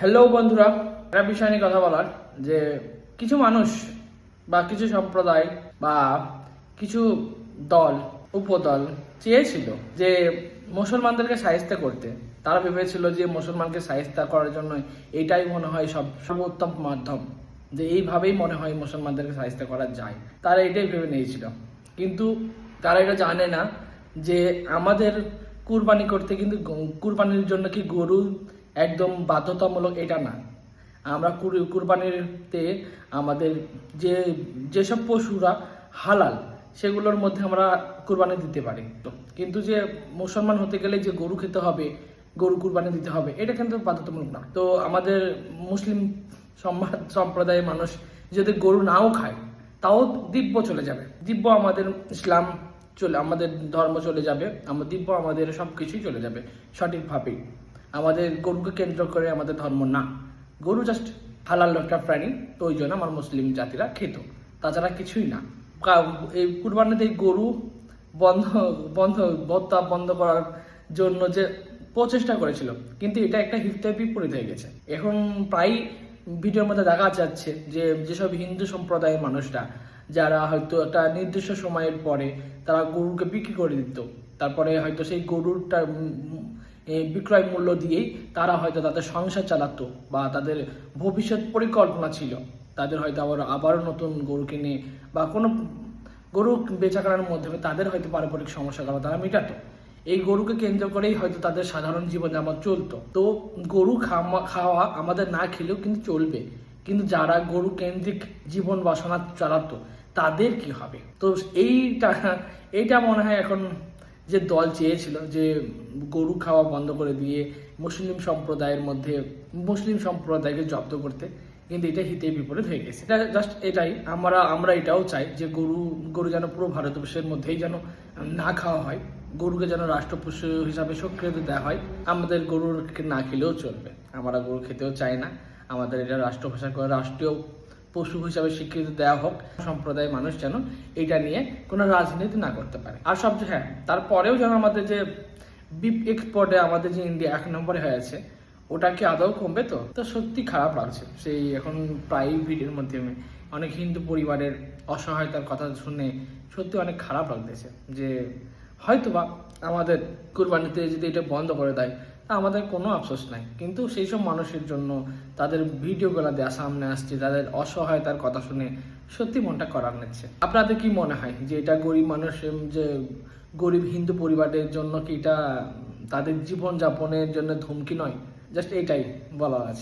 Hello বন্ধুরা, একটা বিষয় নিয়ে কথা বলার যে কিছু মানুষ বা কিছু সম্প্রদায় বা কিছু দল উপদল চেয়েছিল যে মুসলমানদেরকে শায়েস্তা করতে। তারা ভেবেছিল যে মুসলমানকে শায়েস্তা করার জন্য এইটাই মনে হয় সর্বোত্তম মাধ্যম, যে এইভাবেই মনে হয় মুসলমানদেরকে শায়েস্তা করা যায়। তারা এটাই ভেবে নিয়েছিল, কিন্তু তারা এটা জানে না যে আমাদের কুরবানি করতে কিন্তু কুরবানির জন্য কি গরু একদম বাধ্যতামূলক এটা না। আমরা কুরবানিতে আমাদের যেসব পশুরা হালাল সেগুলোর মধ্যে আমরা কুরবানি দিতে পারি, কিন্তু যে মুসলমান হতে গেলে যে গরু খেতে হবে, গরু কুরবানি দিতে হবে, এটা কিন্তু বাধ্যতামূলক না। তো আমাদের মুসলিম সম্প্রদায়ের মানুষ যদি গরু নাও খায় তাও দিব্য চলে যাবে। দিব্য আমাদের ইসলাম আমাদের ধর্ম চলে যাবে, দিব্য আমাদের সবকিছুই চলে যাবে সঠিকভাবেই। আমাদের গরুকে কেন্দ্র করে আমাদের ধর্ম না, গরু জাস্ট হালাল একটা প্রাণী, তো ওই জন্য আমার মুসলিম জাতিরা খেত, তাছাড়া কিছুই না। এই কুরবানিতে গরু বন্ধ করার জন্য যে প্রচেষ্টা করেছিল, কিন্তু এটা একটা হিফতার বিপরীত হয়ে গেছে। এখন প্রায় ভিডিওর মধ্যে দেখা যাচ্ছে যে যেসব হিন্দু সম্প্রদায়ের মানুষরা যারা হয়তো একটা নির্দিষ্ট সময়ের পরে তারা গরুকে বিক্রি করে দিত, তারপরে হয়তো সেই গরুরটা বিক্রয় মূল্য দিয়েই তারা হয়তো তাদের সংসার চালাতো বা তাদের ভবিষ্যৎ পরিকল্পনা ছিল, তাদের হয়তো আবারও নতুন গরু কিনে বা কোনো গরু বেচা কেনার মাধ্যমে তাদের হয়তো পারিবারিক সমস্যাগুলো তারা মেটাতো। এই গরুকে কেন্দ্র করেই হয়তো তাদের সাধারণ জীবনযাপন চলতো। তো গরু খাওয়া আমাদের না খেলেও কিন্তু চলবে, কিন্তু যারা গরু কেন্দ্রিক জীবন বাসনা চালাতো তাদের কি হবে? তো এইটা মনে হয় এখন যে দল চেয়েছিল যে গরু খাওয়া বন্ধ করে দিয়ে মুসলিম সম্প্রদায়কে জব্দ করতে, কিন্তু এটা হিতে বিপরীত হয়ে গেছে। এটা জাস্ট এটাই আমরা এটাও চাই যে গরু যেন পুরো ভারতবর্ষের মধ্যেই যেন না খাওয়া হয়, গরুকে যেন রাষ্ট্র পশু হিসাবে স্বীকৃতি দেওয়া হয়। আমাদের গরুকে না খেলেও চলবে, আমরা গরু খেতেও চাই না, আমাদের এটা রাষ্ট্রীয় পশু হিসাবে স্বীকৃতি দেওয়া হোক। সম্প্রদায়ের মানুষ যেন এটা নিয়ে কোনো রাজনীতি না করতে পারে। আর সবচেয়ে তারপরেও যেন আমাদের যে বিফ এক্সপোর্টে আমাদের যে ইন্ডিয়া 1 নম্বরে হয়েছে, ওটা কি আদৌ কমবে? তো সত্যি খারাপ লাগছে। সেই এখন প্রায় ভিডিওর মাধ্যমে অনেক হিন্দু পরিবারের অসহায়তার কথা শুনে সত্যি অনেক খারাপ লাগতেছে যে হয়তোবা আমাদের কুরবানিতে যদি এটা বন্ধ করে দেয় তা আমাদের কোনো আফসোস নাই, কিন্তু সেই সব মানুষের জন্য তাদের ভিডিওগুলো দেওয়া সামনে আসছে, তাদের অসহায়তার কথা শুনে সত্যি মনটা করার নিচ্ছে। আপনাদের কি মনে হয় যে এটা গরিব মানুষ, যে গরিব হিন্দু পরিবারের জন্য কি এটা তাদের জীবনযাপনের জন্য হুমকি নয়? জাস্ট এটাই বলা আছে।